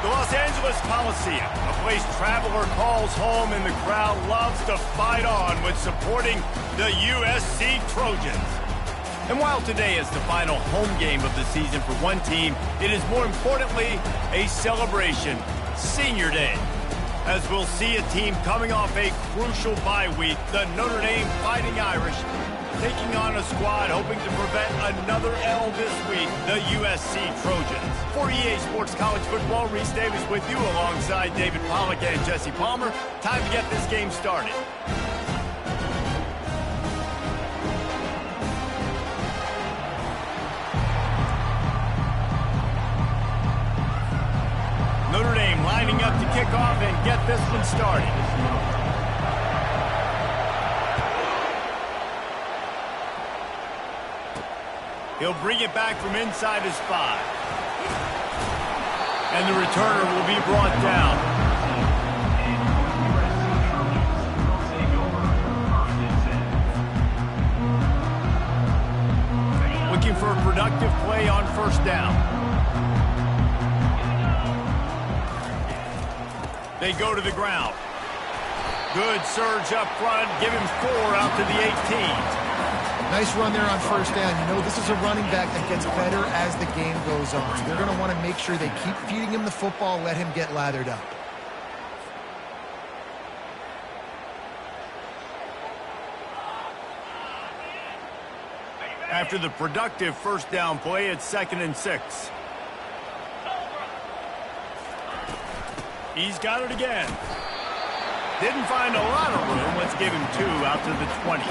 The Los Angeles Coliseum, a place traveler calls home, and the crowd loves to fight on with supporting the USC Trojans. And while today is the final home game of the season for one team, it is more importantly a celebration, Senior Day. As we'll see a team coming off a crucial bye week, the Notre Dame Fighting Irish taking on a squad hoping to prevent another L this week, the USC Trojans. For EA Sports College Football, Reese Davis with you alongside David Pollack and Jesse Palmer. Time to get this game started. Notre Dame lining up to kick off and get this one started. He'll bring it back from inside his 5. And the returner will be brought down. Looking for a productive play on first down. They go to the ground. Good surge up front. Give him 4 out to the 18. Nice run there on first down. You know, this is a running back that gets better as the game goes on. So they're going to want to make sure they keep feeding him the football, let him get lathered up. After the productive first down play, it's 2nd and 6. He's got it again. Didn't find a lot of room. Let's give him 2 out to the 20.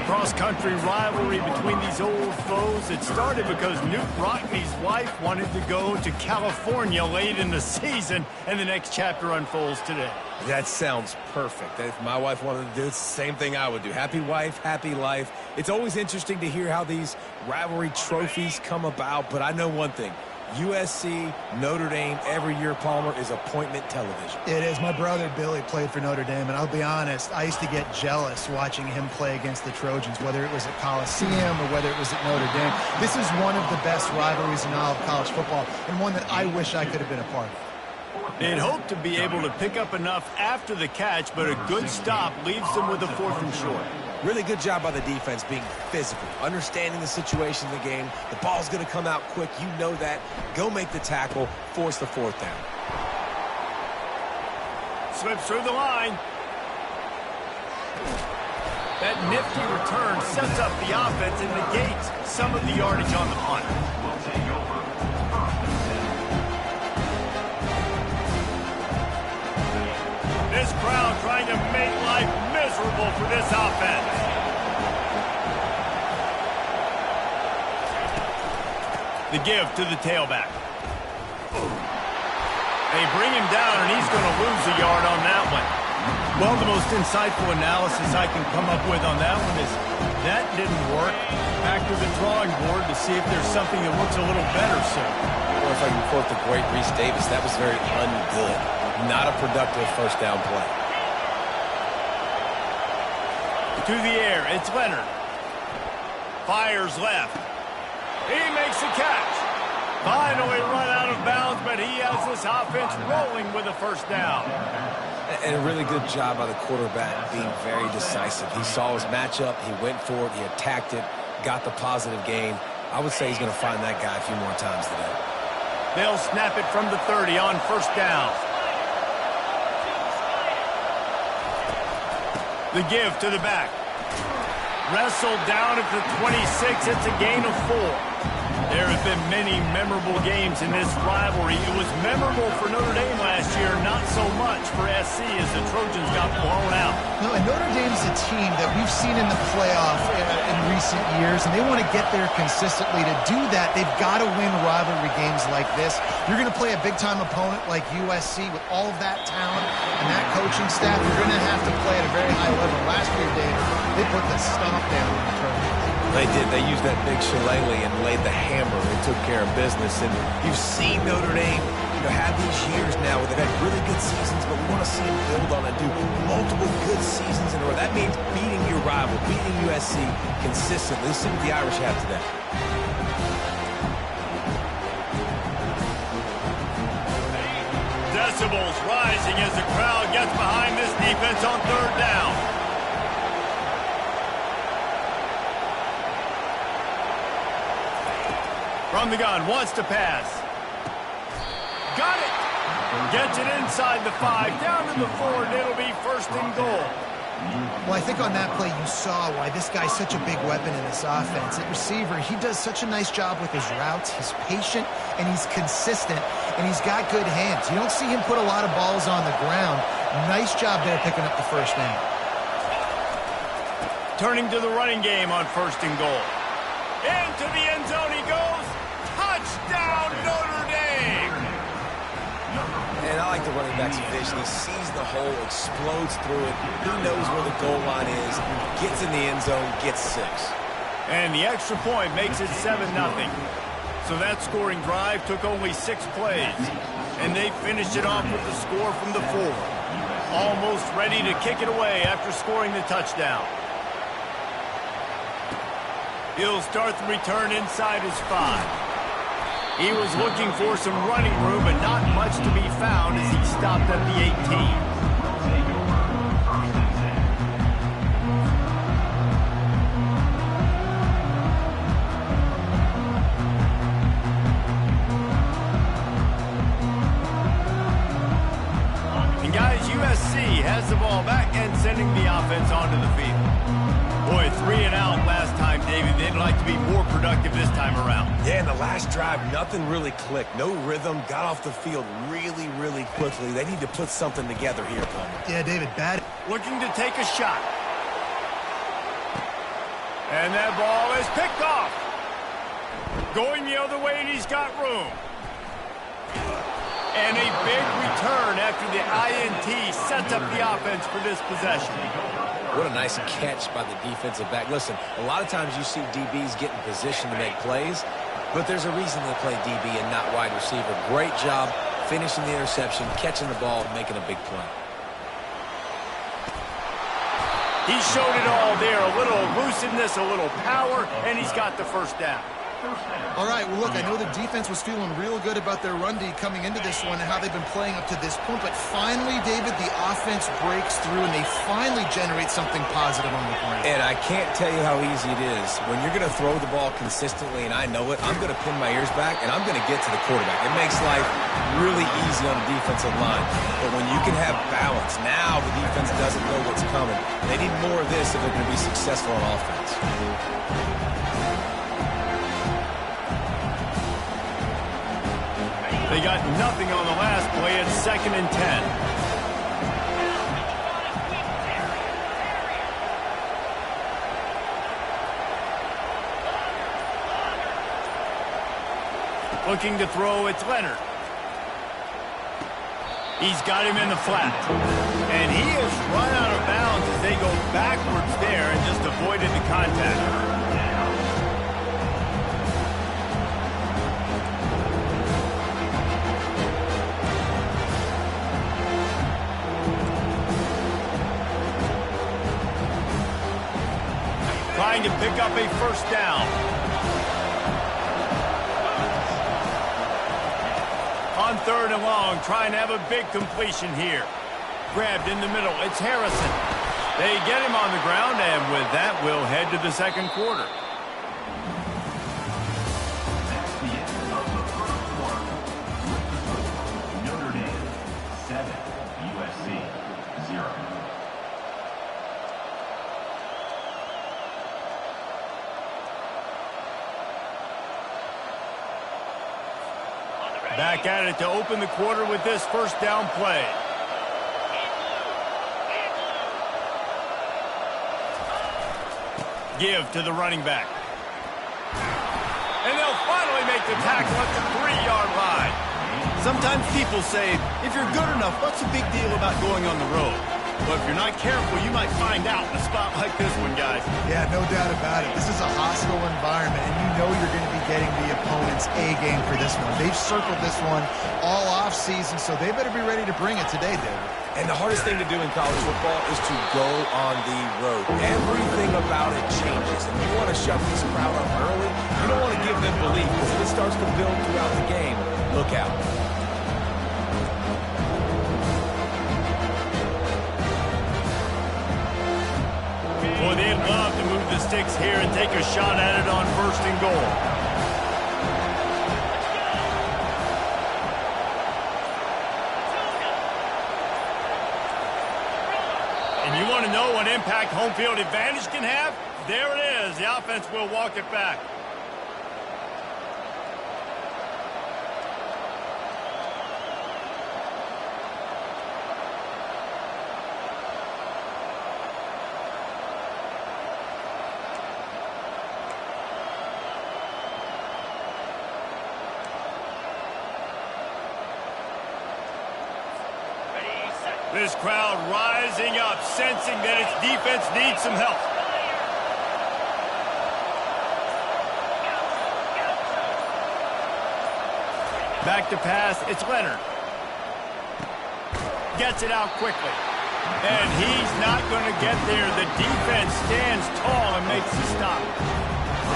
Cross-country rivalry between these old foes. It started because Newt Rockne's wife wanted to go to California late in the season, and the next chapter unfolds today. That sounds perfect. If my wife wanted to do it, it's the same thing I would do. Happy wife, happy life. It's always interesting to hear how these rivalry trophies come about, but I know one thing. USC, Notre Dame, every year, Palmer, is appointment television. It is. My brother Billy played for Notre Dame, and I'll be honest, I used to get jealous watching him play against the Trojans, whether it was at Coliseum or whether it was at Notre Dame. This is one of the best rivalries in all of college football, and one that I wish I could have been a part of. They'd hoped to be able to pick up enough after the catch, but a good stop leaves them with a 4th and short. Really good job by the defense being physical, understanding the situation in the game. The ball's going to come out quick. You know that. Go make the tackle, force the 4th down. Slips through the line. That nifty return sets up the offense and negates some of the yardage on the punt. This crowd trying to make life miserable for this offense. The give to the tailback. They bring him down, and he's going to lose a yard on that one. Well, the most insightful analysis I can come up with on that one is that didn't work. Back to the drawing board to see if there's something that looks a little better soon. Or if I can quote the great Reese Davis, that was very ungood. Not a productive first down play. To the air, it's Leonard. Fires left. He makes the catch. Finally run out of bounds, but he has this offense rolling with a first down. And a really good job by the quarterback being very decisive. He saw his matchup, he went for it, he attacked it, got the positive gain. I would say he's going to find that guy a few more times today. They'll snap it from the 30 on first down. The give to the back. Wrestled down at the 26. It's a gain of 4. There have been many memorable games in this rivalry. It was memorable for Notre Dame last year, not so much for SC as the Trojans got blown out. No, and Notre Dame's a team that we've seen in the playoff in recent years, and they want to get there consistently. To do that, they've got to win rivalry games like this. You're going to play a big-time opponent like USC with all of that talent and that coaching staff. You're going to have to play at a very high level. Last year, Dave, they put the stomp down on the Trojans. They did. They used that big shillelagh and laid the hammer. They took care of business. And you've seen Notre Dame, have these years now where they've had really good seasons, but we want to see them build on and do multiple good seasons in a row. That means beating your rival, beating USC consistently. Let's see what the Irish have today. decibels rising as the crowd gets behind this defense on third down. From the gun, wants to pass. Got it. Gets it inside the 5, down to the 4, and it'll be first and goal. Well, I think on that play you saw why this guy's such a big weapon in this offense. At receiver, he does such a nice job with his routes. He's patient, and he's consistent, and he's got good hands. You don't see him put a lot of balls on the ground. Nice job there picking up the first down. Turning to the running game on first and goal. Into the end zone he goes. Touchdown, Notre Dame! And I like the running back's vision. He sees the hole, explodes through it. He knows where the goal line is, gets in the end zone, gets 6. And the extra point makes it 7-0. So that scoring drive took only 6 plays. And they finished it off with the score from the 4. Almost ready to kick it away after scoring the touchdown. He'll start the return inside his 5. He was looking for some running room, but not much to be found as he stopped at the 18. And guys, USC has the ball back and sending the offense onto the field. Boy, 3 and out last time, David. They'd like to be more productive this time around. Yeah, in the last drive, nothing really clicked. No rhythm, got off the field really, really quickly. They need to put something together here, Palmer. Yeah, David, bad. Looking to take a shot. And that ball is picked off. Going the other way, and he's got room. And a big return after the INT sets up the offense for this possession. What a nice catch by the defensive back. Listen, a lot of times you see DBs get in position to make plays, but there's a reason they play DB and not wide receiver. Great job finishing the interception, catching the ball, and making a big play. He showed it all there. A little elusiveness, a little power, and he's got the first down. All right, well, look, I know the defense was feeling real good about their run D coming into this one and how they've been playing up to this point, but finally, David, the offense breaks through and they finally generate something positive on the ground. And I can't tell you how easy it is. When you're going to throw the ball consistently, and I know it, I'm going to pin my ears back, and I'm going to get to the quarterback. It makes life really easy on the defensive line. But when you can have balance, now the defense doesn't know what's coming. They need more of this if they're going to be successful on offense. They got nothing on the last play. It's 2nd and 10. Looking to throw, it's Leonard. He's got him in the flat. And he has run out of bounds as they go backwards there and just avoided the contact. Trying to pick up a first down. On 3rd and long, trying to have a big completion here. Grabbed in the middle, it's Harrison. They get him on the ground, and with that, we'll head to the 2nd quarter. That's the end of the first quarter. Notre Dame 7, USC 0. Back at it to open the quarter with this first down play. Give to the running back. And they'll finally make the tackle at the 3-yard line. Sometimes people say, if you're good enough, what's the big deal about going on the road? But if you're not careful, you might find out in a spot like this one, guys. Yeah, no doubt about it. This is a hostile environment, and you know you're going to be getting the opponent's A-game for this one. They've circled this one all off-season, so they better be ready to bring it today, David. And the hardest thing to do in college football is to go on the road. Everything about it changes, and you want to shut this crowd up early. You don't want to give them belief, because if it starts to build throughout the game, look out. move the sticks here and take a shot at it on first and goal. And you want to know what impact home field advantage can have? There it is. The offense will walk it back. This crowd rising up, sensing that its defense needs some help. Back to pass, it's Leonard. Gets it out quickly. And he's not going to get there. The defense stands tall and makes the stop.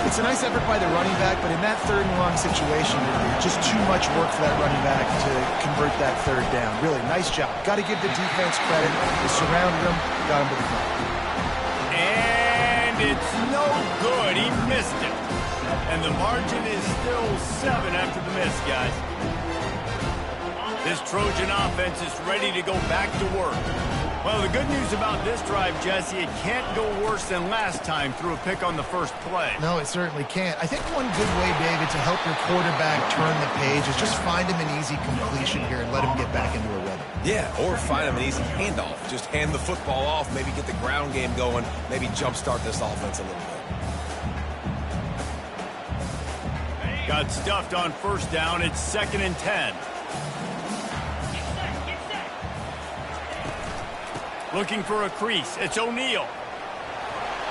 It's a nice effort by the running back, but in that third and long situation, just too much work for that running back to convert that third down. Really, nice job. Got to give the defense credit. They surrounded him, got him to the ground. And it's no good. He missed it. And the margin is still 7 after the miss, guys. This Trojan offense is ready to go back to work. Well, the good news about this drive, Jesse, it can't go worse than last time through a pick on the first play. No, it certainly can't. I think one good way, David, to help your quarterback turn the page is just find him an easy completion here and let him get back into a rhythm. Yeah, or find him an easy handoff. Just hand the football off, maybe get the ground game going, maybe jumpstart this offense a little bit. Got stuffed on first down. It's 2nd and 10. Looking for a crease. It's O'Neal.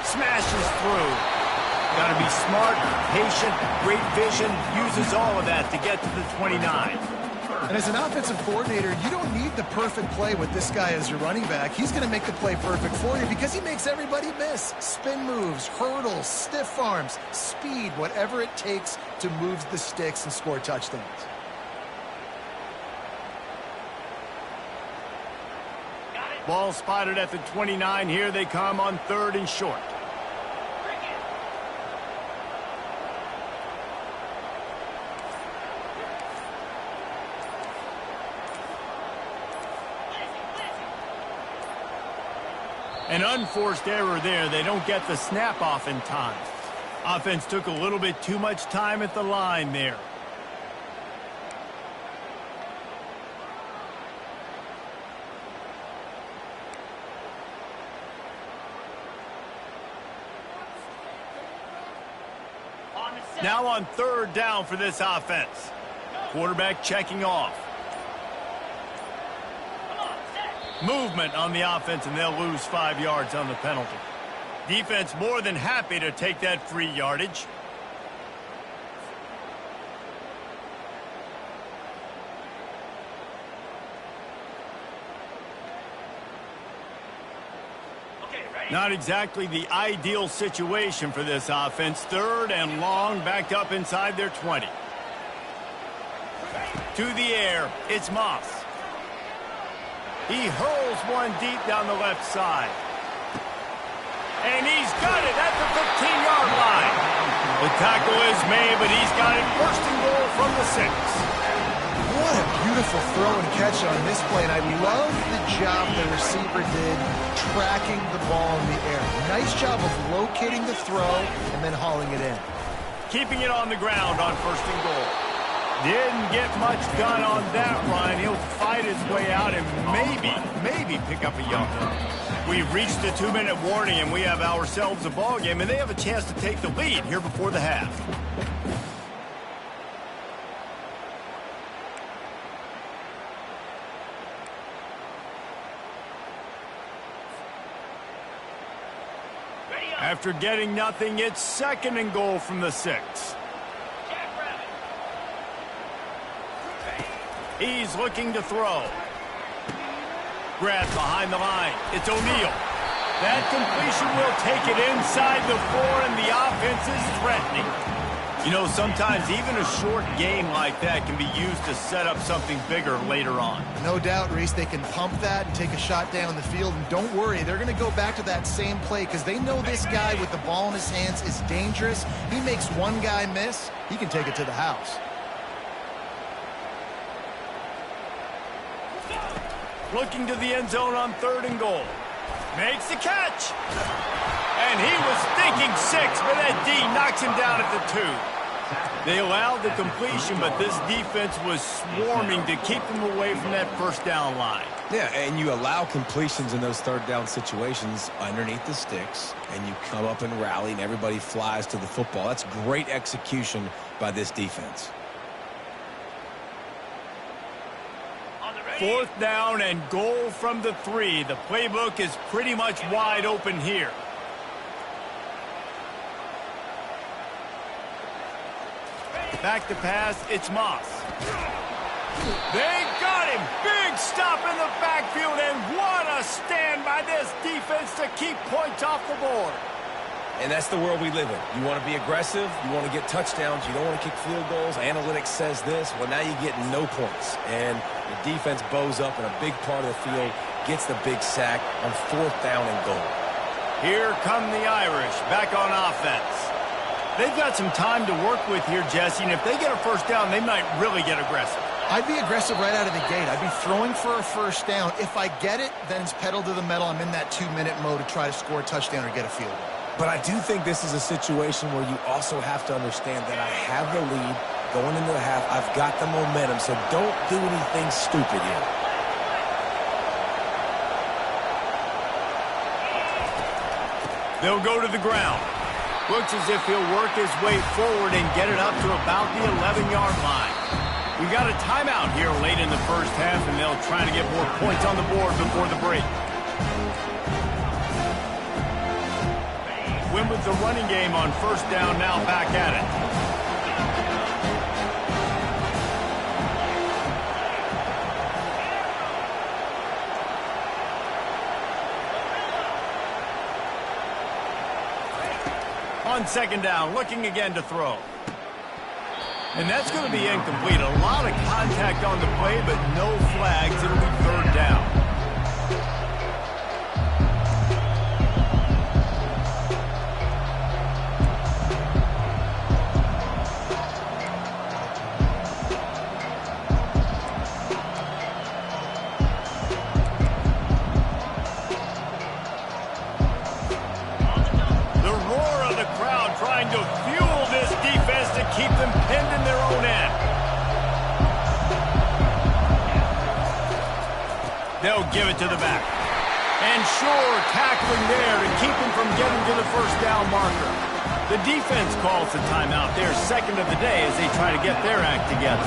Smashes through. Got to be smart, patient, great vision. Uses all of that to get to the 29. And as an offensive coordinator, you don't need the perfect play with this guy as your running back. He's going to make the play perfect for you because he makes everybody miss. Spin moves, hurdles, stiff arms, speed, whatever it takes to move the sticks and score touchdowns. Ball spotted at the 29. Here they come on 3rd and short. An unforced error there. They don't get the snap off in time. Offense took a little bit too much time at the line there. Now on 3rd down for this offense. Quarterback checking off. Movement on the offense, and they'll lose 5 yards on the penalty. Defense more than happy to take that free yardage. Not exactly the ideal situation for this offense. 3rd and long, backed up inside their 20. To the air, it's Moss. He hurls one deep down the left side. And he's got it at the 15-yard line. The tackle is made, but he's got it 1st and goal from the 6. What a beautiful throw and catch on this play, and I love the job the receiver did tracking the ball in the air. Nice job of locating the throw and then hauling it in. Keeping it on the ground on 1st and goal. Didn't get much done on that run. He'll fight his way out and maybe pick up a yard. We've reached the 2-minute warning, and we have ourselves a ball game, and they have a chance to take the lead here before the half. After getting nothing, it's 2nd and goal from the 6. He's looking to throw. Grab behind the line. It's O'Neal. That completion will take it inside the 4, and the offense is threatening. You know, sometimes even a short game like that can be used to set up something bigger later on. No doubt, Reese, they can pump that and take a shot down the field. And don't worry, they're going to go back to that same play because they know this guy with the ball in his hands is dangerous. He makes one guy miss, he can take it to the house. Looking to the end zone on 3rd and goal. Makes the catch. And he was thinking 6, but that D knocks him down at the 2. They allowed the completion, but this defense was swarming to keep them away from that first down line. Yeah, and you allow completions in those 3rd down situations underneath the sticks, and you come up and rally, and everybody flies to the football. That's great execution by this defense. 4th down and goal from the 3. The playbook is pretty much wide open here. Back to pass, it's Moss. They got him! Big stop in the backfield, and what a stand by this defense to keep points off the board. And that's the world we live in. You want to be aggressive, you want to get touchdowns, you don't want to kick field goals. Analytics says this. Well, now you get no points. And the defense bows up in a big part of the field, gets the big sack on 4th down and goal. Here come the Irish back on offense. They've got some time to work with here, Jesse, and if they get a first down, they might really get aggressive. I'd be aggressive right out of the gate. I'd be throwing for a first down. If I get it, then it's pedal to the metal. I'm in that 2-minute mode to try to score a touchdown or get a field goal. But I do think this is a situation where you also have to understand that I have the lead going into the half. I've got the momentum, so don't do anything stupid here. They'll go to the ground. Looks as if he'll work his way forward and get it up to about the 11-yard line. We got a timeout here late in the first half, and they'll try to get more points on the board before the break. Win with the running game on 1st down, now back at it. On 2nd down, looking again to throw. And that's going to be incomplete. A lot of contact on the play, but no flags. It'll be 3rd down. They'll give it to the back. And sure, tackling there to keep him from getting to the first down marker. The defense calls the timeout, their 2nd of the day as they try to get their act together.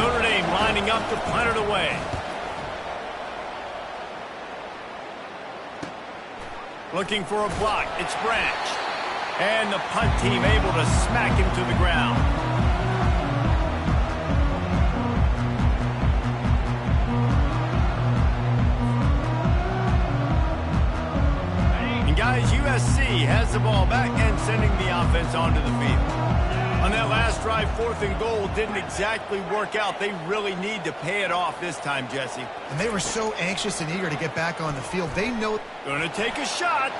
Notre Dame lining up to punt it away. Looking for a block, it's Branch. And the punt team able to smack him to the ground. Guys, USC has the ball back and sending the offense onto the field. On that last drive, 4th and goal didn't exactly work out. They really need to pay it off this time, Jesse. And they were so anxious and eager to get back on the field. They know... Going to take a shot.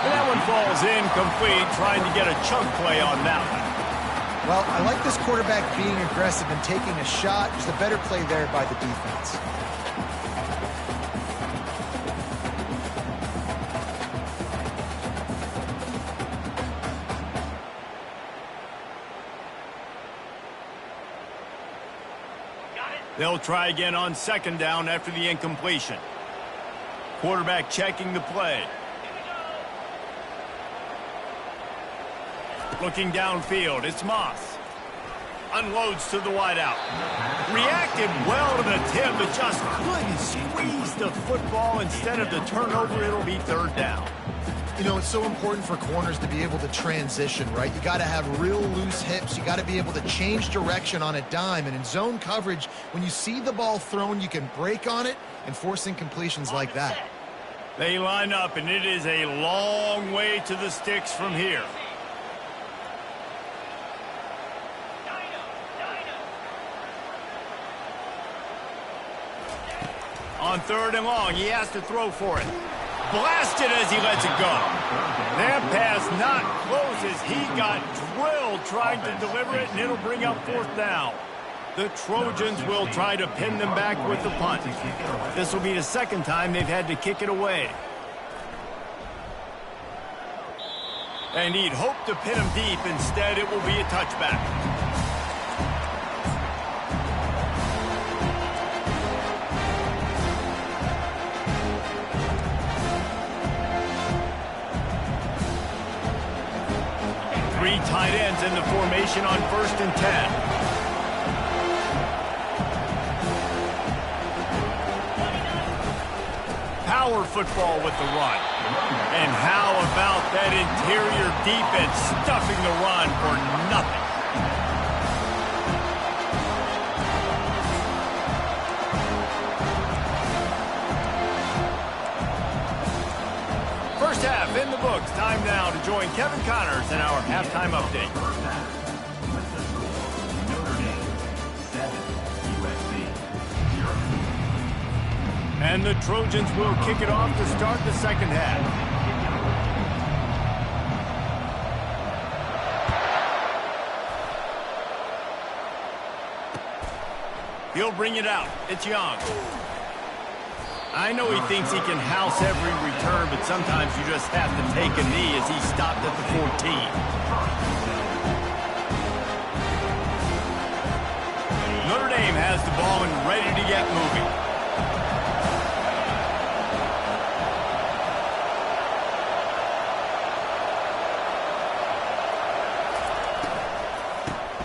And that one falls incomplete, trying to get a chunk play on that one. Well, I like this quarterback being aggressive and taking a shot. Just a better play there by the defense. They'll try again on 2nd down after the incompletion. Quarterback checking the play. Looking downfield, it's Moss. Unloads to the wideout. Reacted well to the tip, but just couldn't squeeze the football. Instead of the turnover, it'll be 3rd down. You know, it's so important for corners to be able to transition, right? You got to have real loose hips. You got to be able to change direction on a dime. And in zone coverage, when you see the ball thrown, you can break on it and force incompletions like that. They line up, and it is a long way to the sticks from here. On 3rd and long, he has to throw for it. Blasted as he lets it go. That pass not close as he got drilled trying to deliver it, and it'll bring up 4th down. The Trojans will try to pin them back with the punt. This will be the 2nd time they've had to kick it away. And he'd hope to pin him deep. Instead, it will be a touchback. Three tight ends in the formation on 1st and 10. Power football with the run. And how about that interior defense stuffing the run for nothing? First half in the books. Time now to join Kevin Connors in our halftime update. And the Trojans will kick it off to start the 2nd half. He'll bring it out. It's Young. I know he thinks he can house every return, but sometimes you just have to take a knee as he stopped at the 14. Notre Dame has the ball and ready to get moving.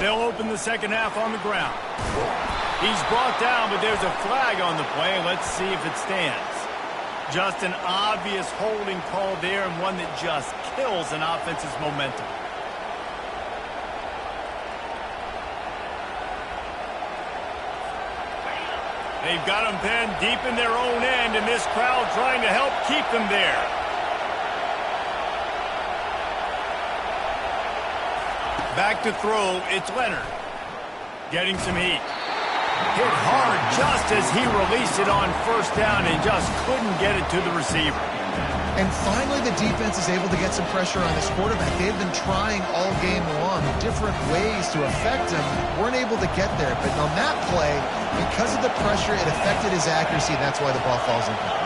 They'll open the 2nd half on the ground. He's brought down, but there's a flag on the play. Let's see if it stands. Just an obvious holding call there, and one that just kills an offense's momentum. They've got them pinned deep in their own end, and this crowd trying to help keep them there. Back to throw, it's Leonard. Getting some heat. Hit hard just as he released it on 1st down and just couldn't get it to the receiver. And finally the defense is able to get some pressure on this quarterback. They've been trying all game long different ways to affect him. Weren't able to get there. But on that play, because of the pressure, it affected his accuracy, and that's why the ball falls incomplete.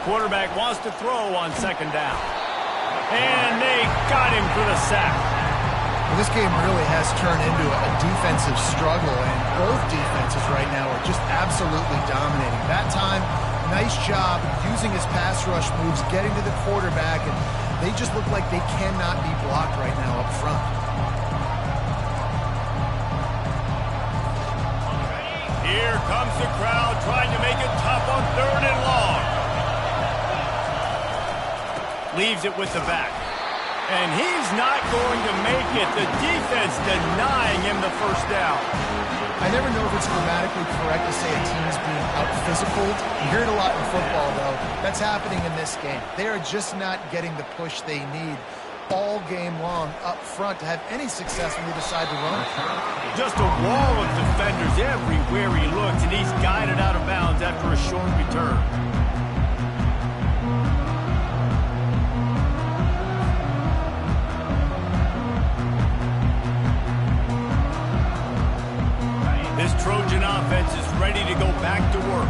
Quarterback wants to throw on 2nd down. And they got him for the sack. Well, this game really has turned into a defensive struggle, and both defenses right now are just absolutely dominating. That time, nice job using his pass rush moves, getting to the quarterback, and they just look like they cannot be blocked right now up front. Here comes the crowd trying to make it tough on 3rd and long. Leaves it with the back. And he's not going to make it. The defense denying him the 1st down. I never know if it's grammatically correct to say a team's being out-physicaled. You hear it a lot in football, though. That's happening in this game. They are just not getting the push they need all game long up front to have any success when they decide to run. Just a wall of defenders everywhere he looks, and he's guided out of bounds after a short return. This Trojan offense is ready to go back to work.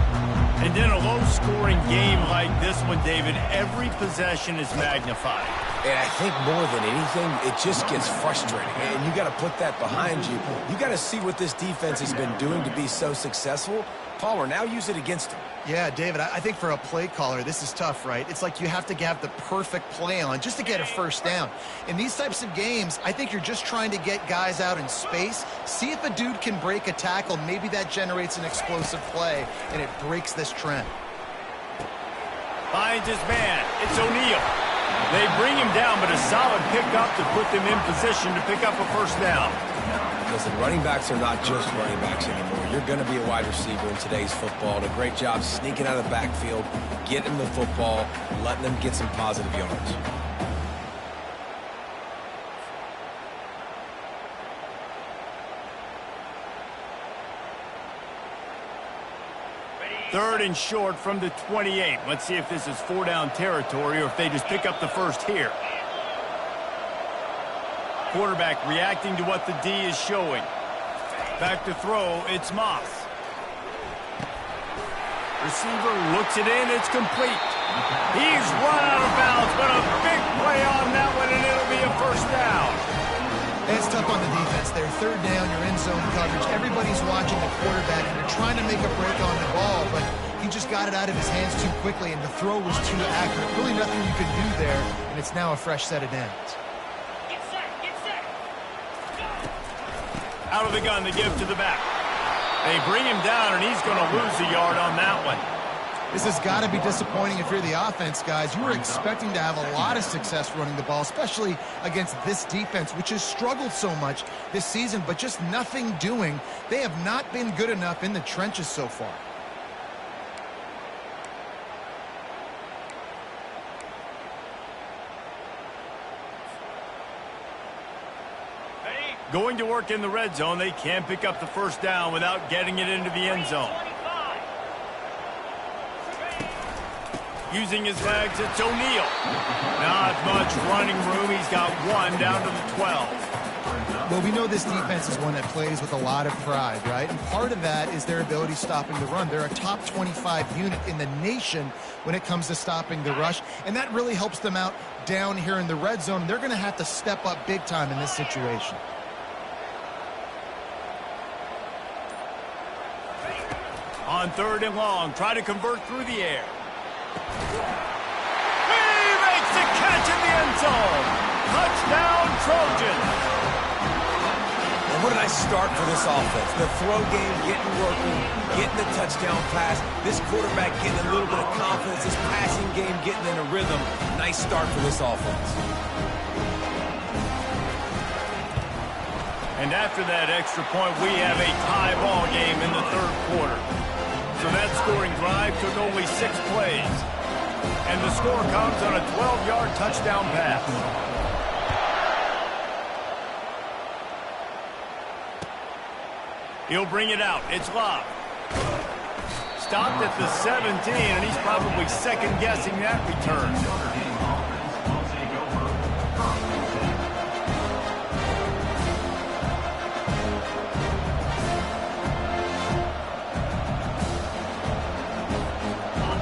And in a low-scoring game like this one, David, every possession is magnified. And I think more than anything, it just gets frustrating. And you got to put that behind you. You got to see what this defense has been doing to be so successful. Palmer, now use it against him. Yeah, David, I think for a play caller, this is tough, right? It's like you have to have the perfect play on just to get a 1st down. In these types of games, I think you're just trying to get guys out in space, see if a dude can break a tackle. Maybe that generates an explosive play, and it breaks this trend. Finds his man. It's O'Neal. They bring him down, but a solid pickup to put them in position to pick up a 1st down. Listen, running backs are not just running backs anymore. You're going to be a wide receiver in today's football. Did a great job sneaking out of the backfield, getting the football, letting them get some positive yards. Third and short from the 28. Let's see if this is four-down territory or if they just pick up the first here. Quarterback reacting to what the D is showing. Back to throw, it's Moss. Receiver looks it in, it's complete. He's run out of bounds, but a big play on that one, and it'll be a first down. It's tough on the defense there. Third down, you're in zone coverage. Everybody's watching the quarterback, and they're trying to make a break on the ball, but he just got it out of his hands too quickly, and the throw was too accurate. Really nothing you could do there, and it's now a fresh set of downs. Out of the gun, they give to the back. They bring him down, and he's going to lose a yard on that one. This has got to be disappointing if you're the offense, guys. You were expecting to have a lot of success running the ball, especially against this defense, which has struggled so much this season, but just nothing doing. They have not been good enough in the trenches so far. Going to work in the red zone, they can't pick up the first down without getting it into the end zone. Using his legs, it's O'Neal. Not much running room. He's got one down to the 12. Well, we know this defense is one that plays with a lot of pride, right? And part of that is their ability stopping the run. They're a top 25 unit in the nation when it comes to stopping the rush, and that really helps them out down here in the red zone. They're going to have to step up big time in this situation. On third and long, try to convert through the air. He makes the catch in the end zone. Touchdown, Trojans. And what a nice start for this offense. The throw game getting working, getting the touchdown pass. This quarterback getting a little bit of confidence. This passing game getting in a rhythm. Nice start for this offense. And after that extra point, we have a tie ball game in the third quarter. So that scoring drive took only 6 plays. And the score comes on a 12-yard touchdown pass. He'll bring it out. It's Love. Stopped at the 17, and he's probably second-guessing that return.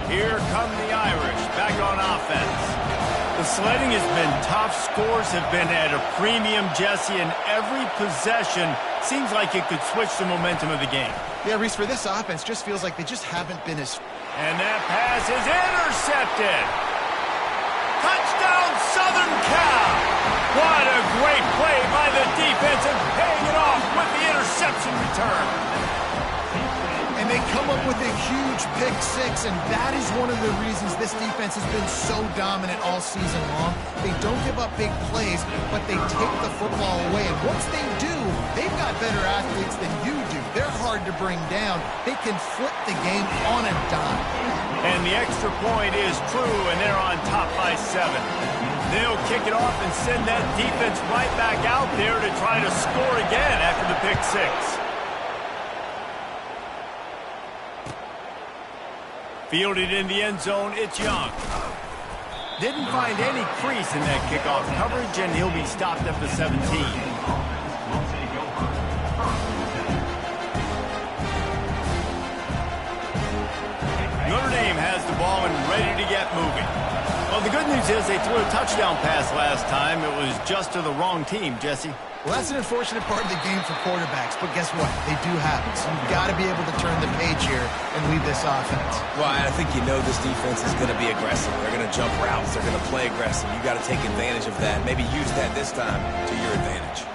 Here come the Irish, back on offense. The sledding has been tough. Scores have been at a premium, Jesse, and every possession seems like it could switch the momentum of the game. Yeah, Reese, for this offense, just feels like they just haven't been as... And that pass is intercepted. Touchdown, Southern Cal. What a great play by the defense and paying it off with the interception return. And they come up with a huge pick six, and that is one of the reasons this defense has been so dominant all season long. They don't give up big plays, but they take the football away. And once they do, they've got better athletes than you do. They're hard to bring down. They can flip the game on a dime. And the extra point is true, and they're on top by 7. They'll kick it off and send that defense right back out there to try to score again after the pick six. Fielded in the end zone, it's Young. Didn't find any crease in that kickoff coverage, and he'll be stopped at the 17. Notre Dame has the ball and ready to get moving. Well, the good news is they threw a touchdown pass last time. It was just to the wrong team, Jesse. Well, that's an unfortunate part of the game for quarterbacks, but guess what? They do have it, so you've got to be able to turn the page here and lead this offense. Well, I think you know this defense is going to be aggressive. They're going to jump routes. They're going to play aggressive. You've got to take advantage of that. Maybe use that this time to your advantage.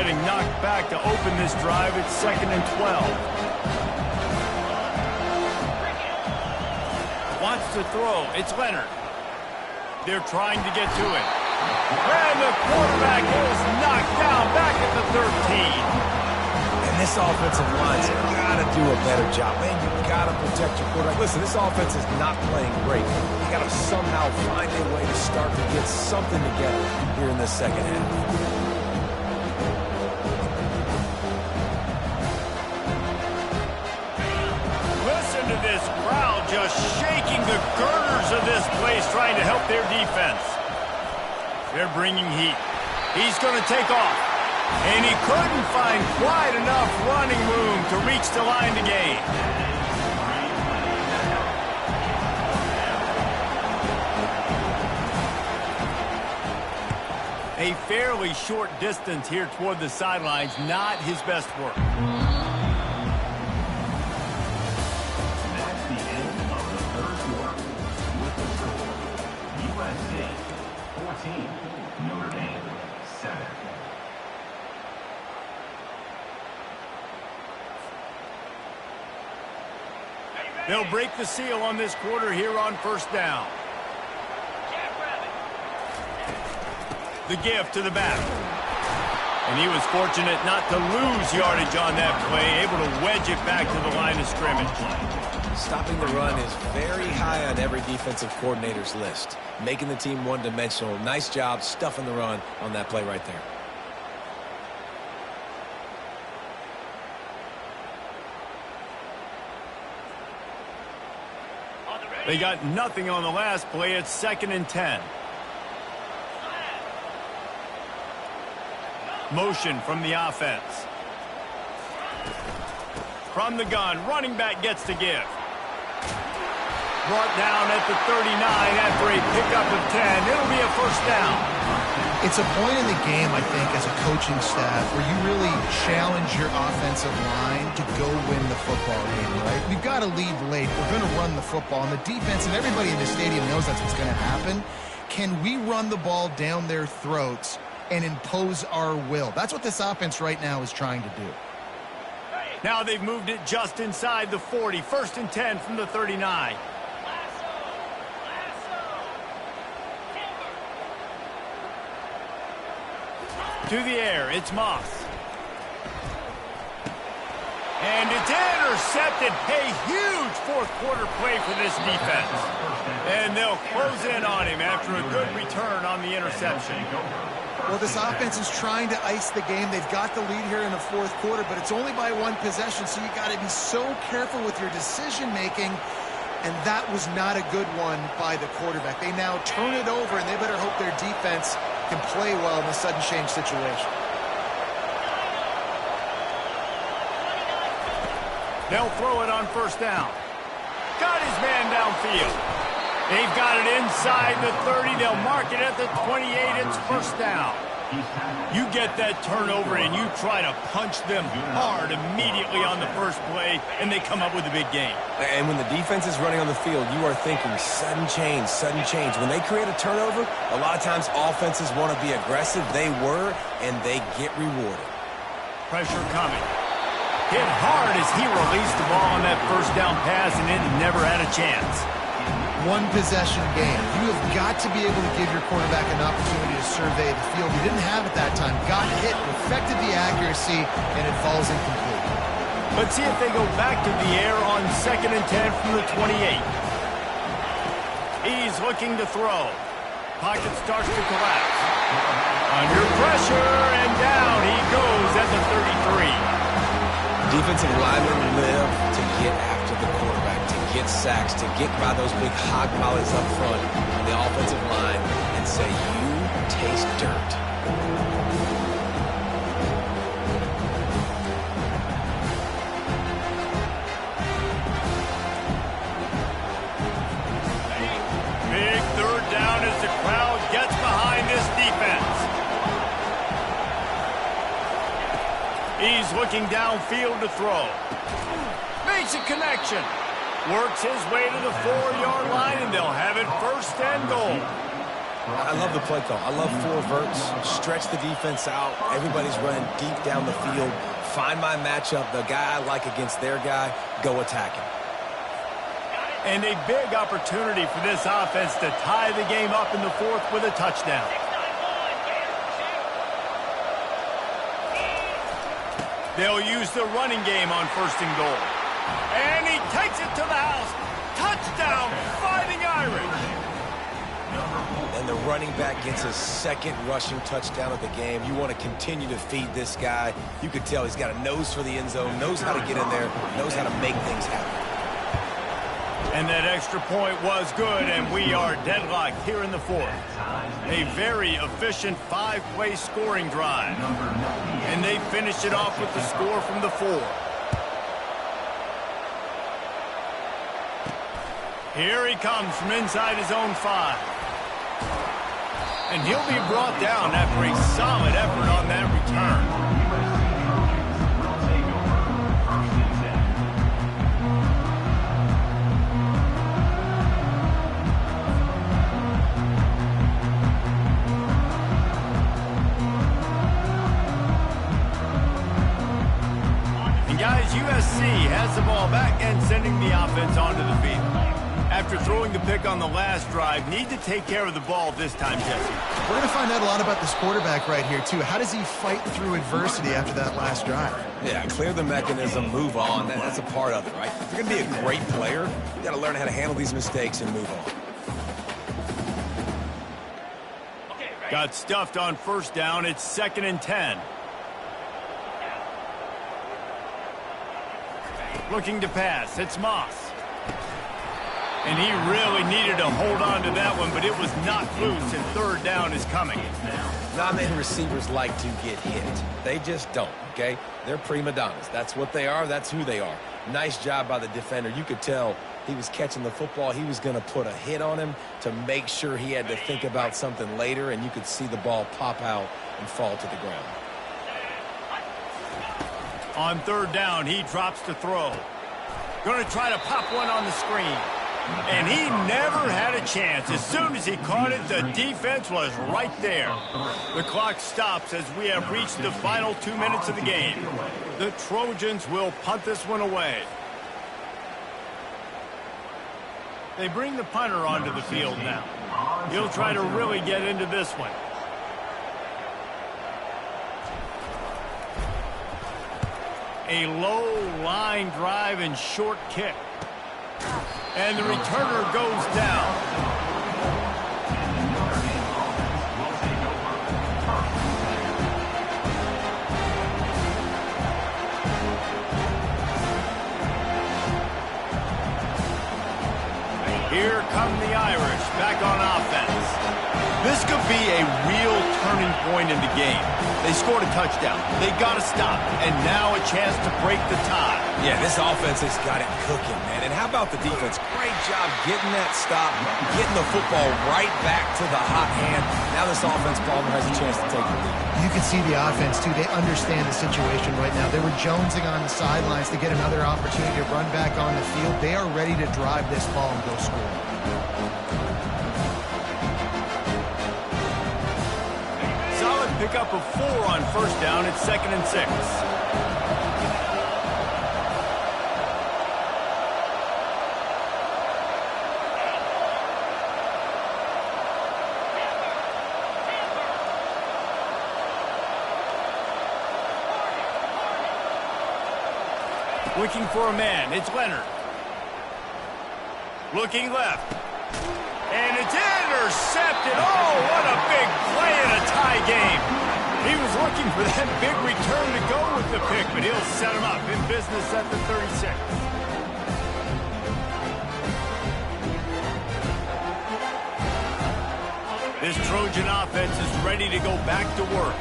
getting knocked back to open this drive at 2nd and 12. Wants to throw. It's Leonard. They're trying to get to it. And the quarterback is knocked down back at the 13. And this offensive line's got to do a better job. Man, you got to protect your quarterback. Listen, this offense is not playing great. You got to somehow find a way to start to get something together here in the second half. Listen to this crowd just shaking the girders of this place, trying to help their defense. They're bringing heat. He's going to take off. And he couldn't find quite enough running room to reach the line to gain. A fairly short distance here toward the sidelines, not his best work. That's the end of the third quarter. With the score, USC 14, Notre Dame 7. They'll break the seal on this quarter here on first down. The give to the back. And he was fortunate not to lose yardage on that play, able to wedge it back to the line of scrimmage. Stopping the run is very high on every defensive coordinator's list. Making the team one-dimensional. Nice job stuffing the run on that play right there. They got nothing on the last play. It's 2nd and 10. Motion from the offense. From the gun, running back gets to give. Brought down at the 39 after a pickup of 10. It'll be a first down. It's a point in the game, I think, as a coaching staff where you really challenge your offensive line to go win the football game, right? We've got to lead late. We're going to run the football. And the defense and everybody in the stadium knows that's what's going to happen. Can we run the ball down their throats and impose our will? That's what this offense right now is trying to do. Now they've moved it just inside the 40. 1st and 10 from the 39. To the air, it's Moss. And it's intercepted. A huge fourth quarter play for this defense. And they'll close in on him after a good return on the interception. Well, this offense is trying to ice the game. They've got the lead here in the fourth quarter, but it's only by one possession, so you got to be so careful with your decision-making. And that was not a good one by the quarterback. They now turn it over, and they better hope their defense can play well in a sudden change situation. They'll throw it on first down. Got his man downfield. They've got it inside the 30. They'll mark it at the 28. It's first down. You get that turnover and you try to punch them hard immediately on the first play, and they come up with a big game. And when the defense is running on the field, you are thinking sudden change, sudden change. When they create a turnover, a lot of times offenses want to be aggressive. They were, and they get rewarded. Pressure coming. Hit hard as he released the ball on that first down pass, and it never had a chance. One possession game. You have got to be able to give your quarterback an opportunity to survey the field. He didn't have it that time. Got hit, perfected the accuracy, and it falls incomplete. Let's see if they go back to the air on 2nd and 10 from the 28. He's looking to throw. Pocket starts to collapse. Under pressure, and down he goes at the 33. Defensive linemen live to get after the quarterback, to get sacks, to get by those big hog mollies up front on the offensive line and say, you taste dirt. Big third down as the crowd gets behind this defense. He's looking downfield to throw. Makes a connection. Works his way to the 4-yard line, and they'll have it 1st and goal. I love the play call. I love 4 verts. Stretch the defense out. Everybody's running deep down the field. Find my matchup, the guy I like against their guy. Go attack him. And a big opportunity for this offense to tie the game up in the 4th with a touchdown. They'll use the running game on 1st and goal. And he takes it to the house. Touchdown, Fighting Irish. And the running back gets his 2nd rushing touchdown of the game. You want to continue to feed this guy. You could tell he's got a nose for the end zone, knows how to get in there, knows how to make things happen. And that extra point was good, and we are deadlocked here in the 4th. A very efficient 5-play scoring drive. And they finish it off with the score from the 4. Here he comes from inside his own 5. And he'll be brought down after a solid effort on that return. USC has the ball back and sending the offense onto the field. After throwing the pick on the last drive, need to take care of the ball this time, Jesse. We're going to find out a lot about this quarterback right here, too. How does he fight through adversity after that last drive? Yeah, clear the mechanism, move on. That's a part of it, right? If you're going to be a great player, you got to learn how to handle these mistakes and move on. Got stuffed on 1st down. It's 2nd and 10. Looking to pass. It's Moss. And he really needed to hold on to that one, but it was knocked loose, and 3rd down is coming. Not many receivers like to get hit. They just don't, okay? They're prima donnas. That's what they are. That's who they are. Nice job by the defender. You could tell he was catching the football. He was going to put a hit on him to make sure he had to think about something later, and you could see the ball pop out and fall to the ground. On 3rd down, he drops to throw. Going to try to pop one on the screen. And he never had a chance. As soon as he caught it, the defense was right there. The clock stops as we have reached the final 2 minutes of the game. The Trojans will punt this one away. They bring the punter onto the field now. He'll try to really get into this one. A low line drive and short kick. And the returner goes down. Here come the Irish back on offense. This could be a real turning point in the game. They scored a touchdown. They got to stop. And now a chance to break the tie. Yeah, this offense has got it cooking, man. And how about the defense? Great job getting that stop, getting the football right back to the hot hand. Now this offense, Palmer, has a chance to take the lead. You can see the offense, too. They understand the situation right now. They were jonesing on the sidelines to get another opportunity to run back on the field. They are ready to drive this ball and go score. Pick up a 4 on 1st down. It's 2nd and 6. Looking for a man. It's Leonard. Looking left. And it's intercepted. Oh, what a big play in a tie game. He was looking for that big return to go with the pick, but he'll set him up in business at the 36. This Trojan offense is ready to go back to work.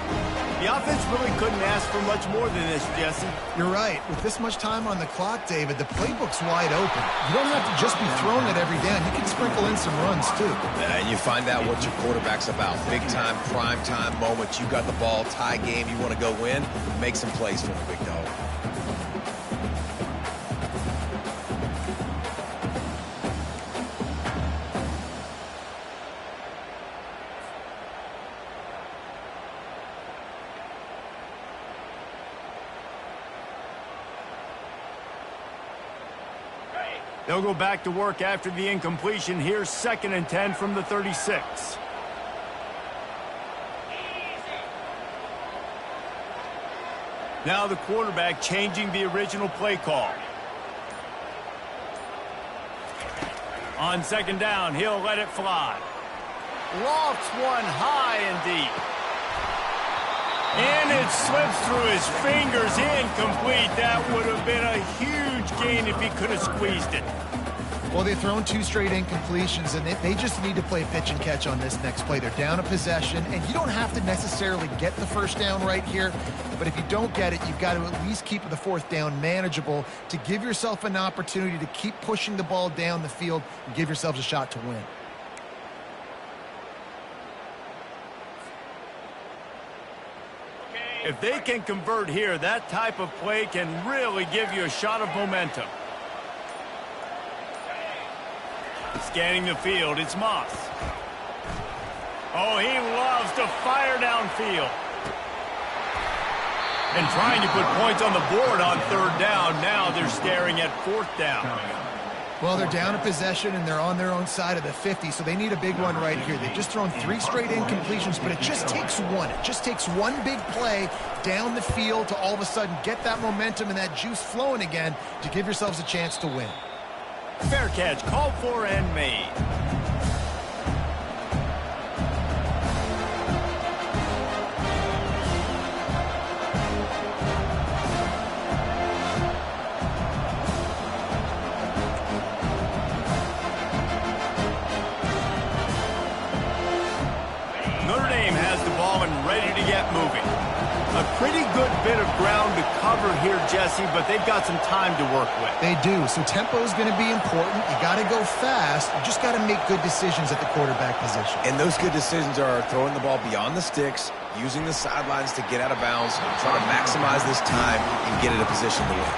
The offense really couldn't ask for much more than this, Jesse. You're right. With this much time on the clock, David, the playbook's wide open. You don't have to just be throwing it every down. You can sprinkle in some runs, too. You find out what your quarterback's about. Big-time, prime-time moment. You got the ball, tie game, you want to go win, make some plays for the big dog. They'll go back to work after the incompletion. Here's 2nd and 10 from the 36. Now the quarterback changing the original play call. On 2nd down, he'll let it fly. Lofts one high and deep. And it slips through his fingers, incomplete. That would have been a huge gain if he could have squeezed it. Well, they've thrown 2 straight incompletions, and they just need to play pitch and catch on this next play. They're down a possession, and you don't have to necessarily get the 1st down right here, but if you don't get it, you've got to at least keep the 4th down manageable to give yourself an opportunity to keep pushing the ball down the field and give yourselves a shot to win. If they can convert here, that type of play can really give you a shot of momentum. Scanning the field, it's Moss. Oh, he loves to fire downfield. And trying to put points on the board on 3rd down. Now they're staring at 4th down. Well, they're down a possession, and they're on their own side of the 50, so they need a big one right here. They've just thrown 3 straight incompletions, but it just takes one. It just takes one big play down the field to all of a sudden get that momentum and that juice flowing again to give yourselves a chance to win. Fair catch, called for and made. Notre Dame has the ball and ready to get moving. A pretty good bit of ground to cover here, Jesse, but they've got some time to work with. They do, so tempo is going to be important. You got to go fast. You just got to make good decisions at the quarterback position. And those good decisions are throwing the ball beyond the sticks, using the sidelines to get out of bounds, trying to maximize this time and get in a position to win.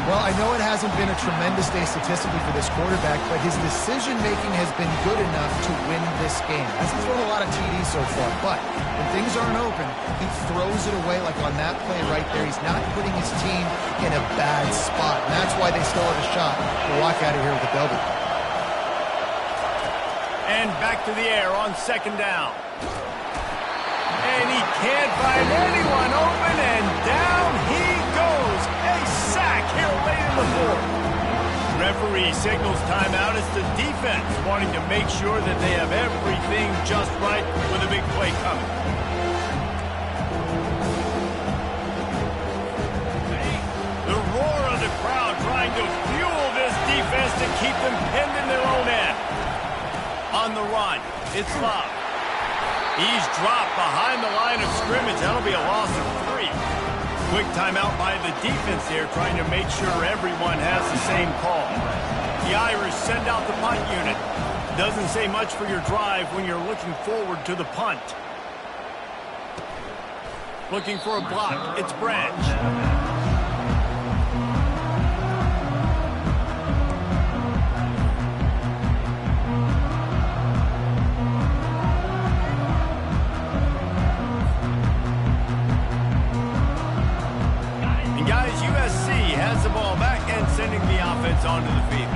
Well, I know it hasn't been a tremendous day statistically for this quarterback, but his decision-making has been good enough to win this game. Hasn't thrown a lot of TDs so far, but when things aren't open, he throws it away like on that play right there. He's not putting his team in a bad spot, and that's why they still have a shot to walk out of here with a W. And back to the air on 2nd down. And he can't find anyone open, and down he goes. A sack here late in the 4th. Referee signals timeout as the defense wanting to make sure that they have everything just right with a big play coming. The roar of the crowd trying to fuel this defense to keep them pinned in their own end. On the run, it's Love. He's dropped behind the line of scrimmage. That'll be a loss of 3. Quick timeout by the defense here, trying to make sure everyone has the same call. The Irish send out the punt unit. Doesn't say much for your drive when you're looking forward to the punt. Looking for a block. It's Branch. Sending the offense onto the field.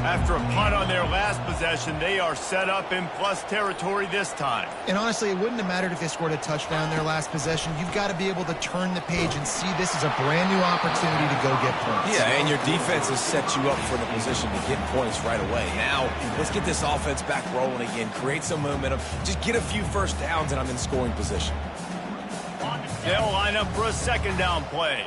After a punt on their last possession, they are set up in plus territory this time. And honestly, it wouldn't have mattered if they scored a touchdown their last possession. You've got to be able to turn the page and see this as a brand new opportunity to go get points. Yeah, and your defense has set you up for the position to get points right away. Now, let's get this offense back rolling again, create some momentum, just get a few 1st downs, and I'm in scoring position. They'll line up for a 2nd down play.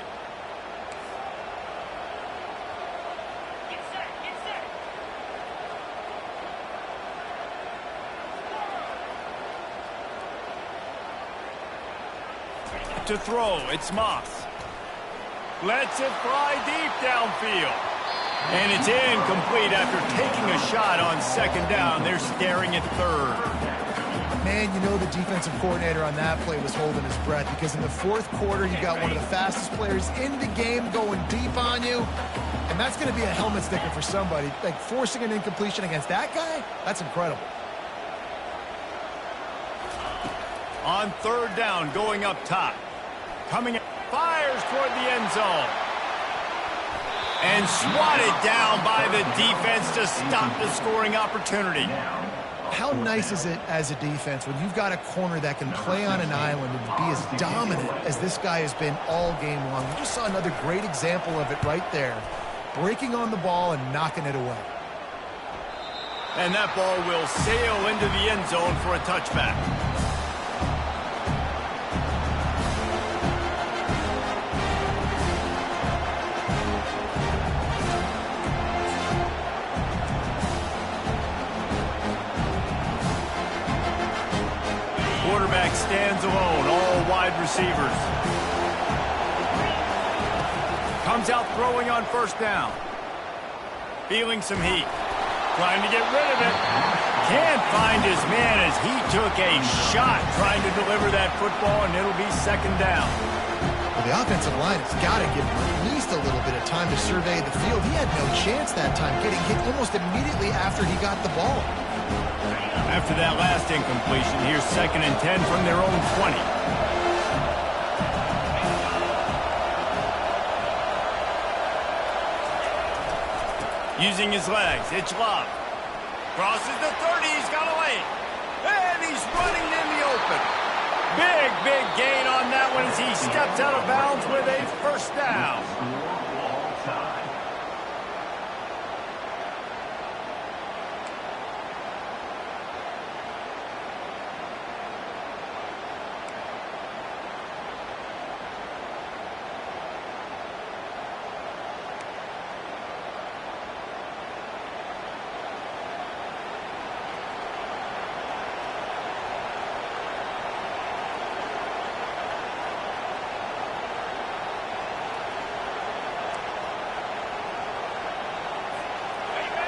To throw, it's Moss. Lets it fly deep downfield. And it's incomplete after taking a shot on 2nd down. They're staring at 3rd. Man, you know the defensive coordinator on that play was holding his breath because in the 4th quarter, you got one of the fastest players in the game going deep on you. And that's going to be a helmet sticker for somebody. Like, forcing an incompletion against that guy, that's incredible. On 3rd down, going up top. Coming, fires toward the end zone. And swatted down by the defense to stop the scoring opportunity. How nice is it as a defense when you've got a corner that can play on an island and be as dominant as this guy has been all game long? We just saw another great example of it right there. Breaking on the ball and knocking it away. And that ball will sail into the end zone for a touchback. Quarterback stands alone, all wide receivers. Comes out throwing on first down. Feeling some heat. Trying to get rid of it. Can't find his man as he took a shot trying to deliver that football, and it'll be second down. Well, the offensive line has got to give him at least a little bit of time to survey the field. He had no chance that time, getting hit almost immediately after he got the ball. After that last incompletion, here's 2nd and 10 from their own 20. Using his legs, it's Love. Crosses the 30, he's got a lane. And he's running in the open. Big gain on that one as he steps out of bounds with a first down.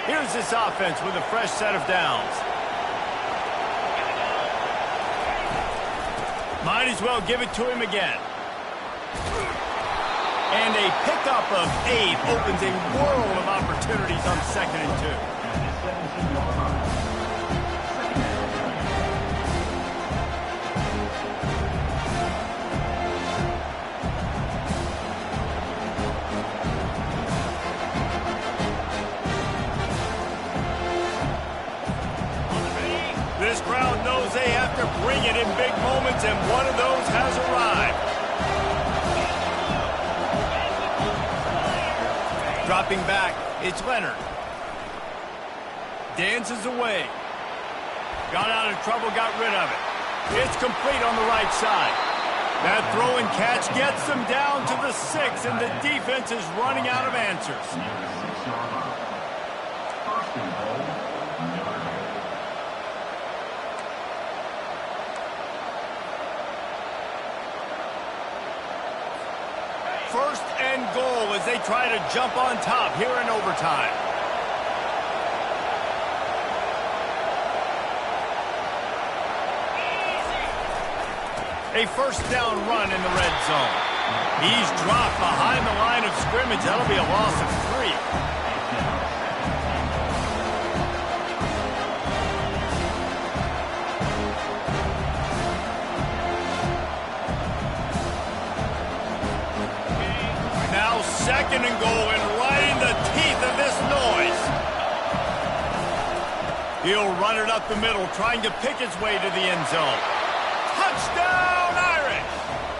Here's this offense with a fresh set of downs. Might as well give it to him again. And a pickup of 8 opens a world of opportunities on 2nd and 2. This crowd knows they have to bring it in big moments, and one of those has arrived. Dropping back, it's Leonard. Dances away. Got out of trouble, got rid of it. It's complete on the right side. That throw and catch gets them down to the 6, and the defense is running out of answers. First and goal as they try to jump on top here in overtime. A first down run in the red zone. He's dropped behind the line of scrimmage. That'll be a loss of 3. Now 2nd and goal, and right in the teeth of this noise. He'll run it up the middle, trying to pick his way to the end zone. Touchdown, Irish!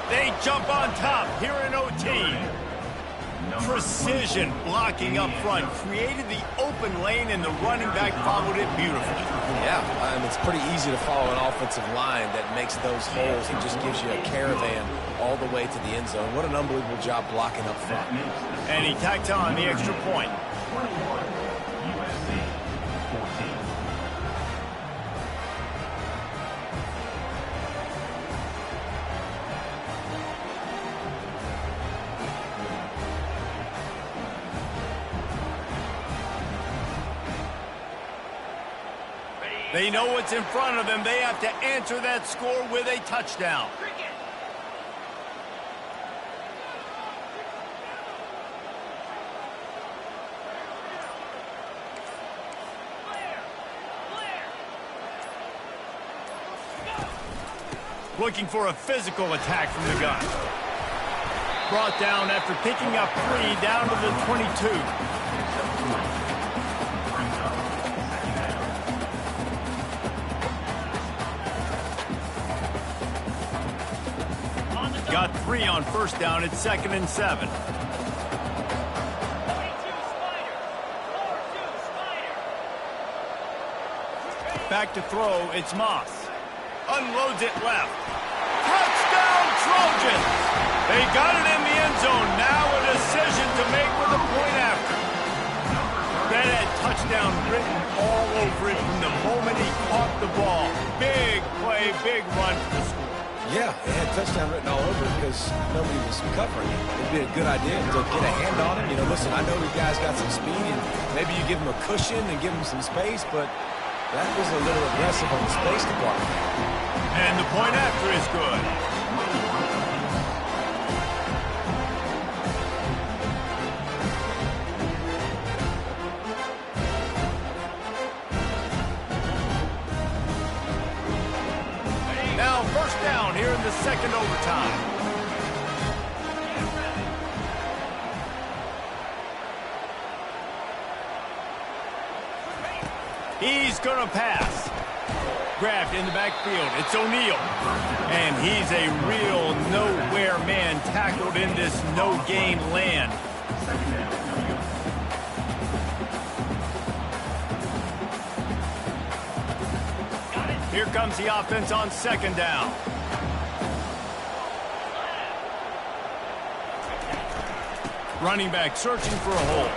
They jump on top here in OT. Precision blocking up front, created the open lane, and the running back followed it beautifully. Yeah, it's pretty easy to follow an offensive line that makes those holes and just gives you a caravan all the way to the end zone. What an unbelievable job blocking up front. And he tacked on the extra point. They know what's in front of them. They have to answer that score with a touchdown. Looking for a physical attack from the gun. brought down after picking up 3 down to the 22. Got 3 on first down. It's 2nd and 7. Back to throw. It's Moss. Unloads it left. Touchdown, Trojans! They got it in the end zone. Now a decision to make with a point after. That had touchdown written all over it from the moment he caught the ball. Big play, big run for the score. Yeah, it had touchdown written all over it because nobody was covering it. It'd be a good idea to get a hand on him. You know, listen, I know you guys got some speed, and maybe you give him a cushion and give him some space, but that was a little aggressive on the space department. And the point after is good. Now first down here in the second overtime. He's going to pass. Grabbed in the backfield. It's O'Neal. And he's a real nowhere man tackled in this no-gain land. Here comes the offense on second down. Running back searching for a hole.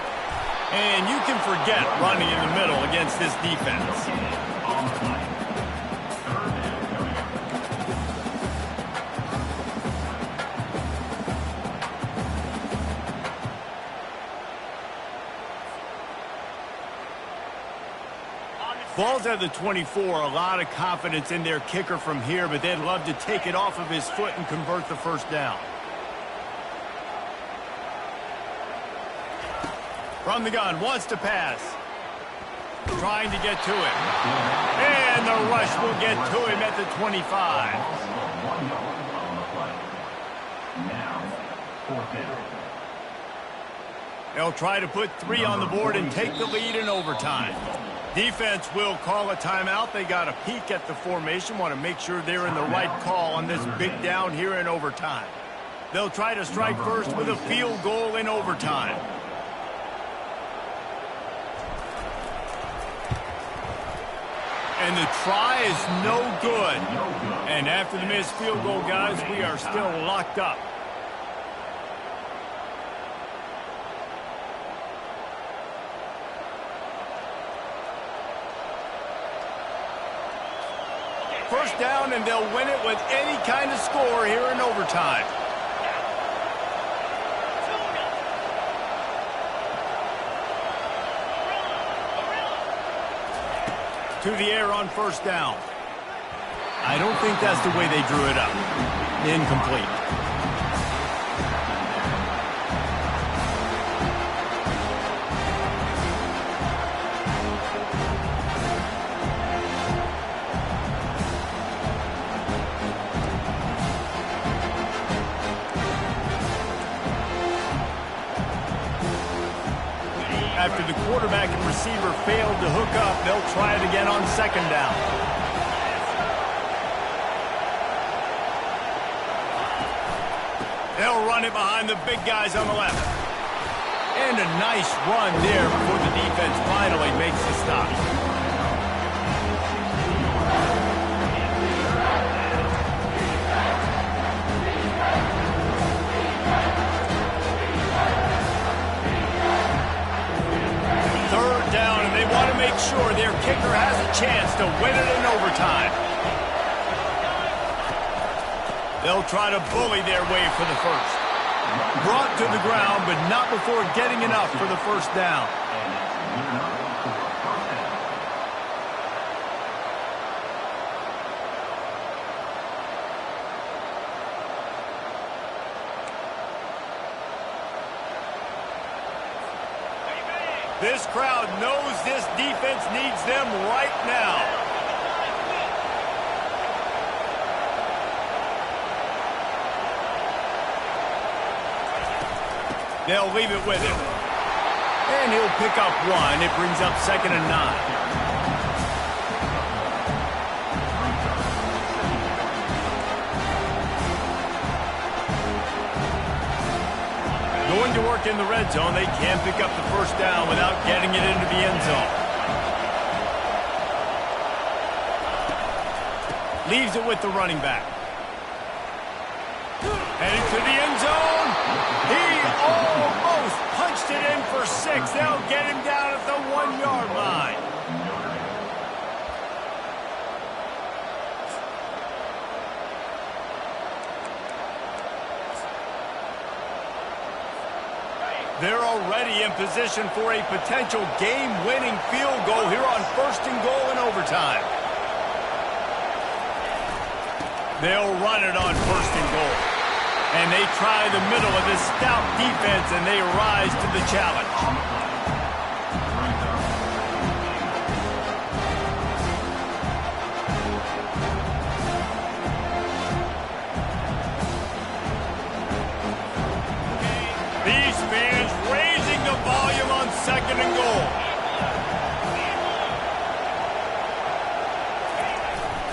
And you can forget running in the middle against this defense. Ball's at the 24, a lot of confidence in their kicker from here, but they'd love to take it off of his foot and convert the first down. From the gun, wants to pass. Trying to get to it. And the rush will get to him at the 25. Now, 4th down. They'll try to put 3 on the board and take the lead in overtime. Defense will call a timeout. They got a peek at the formation, want to make sure they're in the right call on this big down here in overtime. They'll try to strike first with a field goal in overtime. And the try is no good. And after the missed field goal, guys, we are still locked up. First down, and they'll win it with any kind of score here in overtime. To the air on first down. I don't think that's the way they drew it up. Incomplete. After the quarterback and receiver failed to hook up, they'll try it again on second down. They'll run it behind the big guys on the left. And a nice run there before the defense finally makes the stop. Make sure their kicker has a chance to win it in overtime. They'll try to bully their way for the first. Brought to the ground, but not before getting enough for the first down. This crowd knows this defense needs them right now. They'll leave it with him. And he'll pick up one. It brings up 2nd and 9. Going to work in the red zone. They can't pick up the first down without getting it into the end zone. Leaves it with the running back. Heading to the end zone. He almost punched it in for 6. They'll get him down at the 1-yard line. They're already in position for a potential game-winning field goal here on 1st and goal in overtime. They'll run it on 1st and goal. And they try the middle of this stout defense, and they rise to the challenge. These fans raising the volume on 2nd and goal.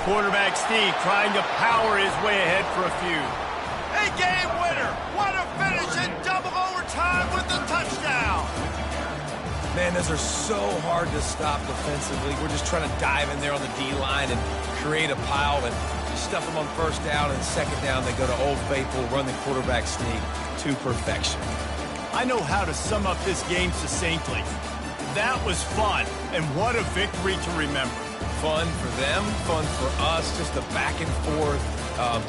Quarterback Steve trying to power his way ahead for a few. A game winner. What a finish in double overtime with the touchdown. Man, those are so hard to stop defensively. We're just trying to dive in there on the D-line and create a pile and stuff them on 1st down, and 2nd down they go to Old Faithful, run the quarterback sneak to perfection. I know how to sum up this game succinctly. That was fun, and what a victory to remember. Fun for them, fun for us, just the back and forth,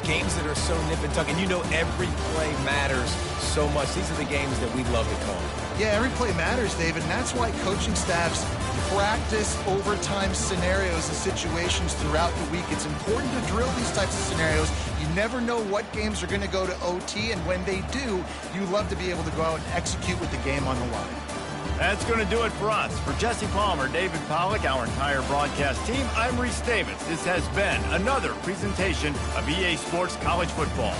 games that are so nip and tuck, and you know every play matters so much. These are the games that we love to call. Yeah, every play matters, David, and that's why coaching staffs practice overtime scenarios and situations throughout the week. It's important to drill these types of scenarios. You never know what games are going to go to OT, and when they do, you love to be able to go out and execute with the game on the line. That's going to do it for us. For Jesse Palmer, David Pollack, our entire broadcast team, I'm Reese Davis. This has been another presentation of EA Sports College Football.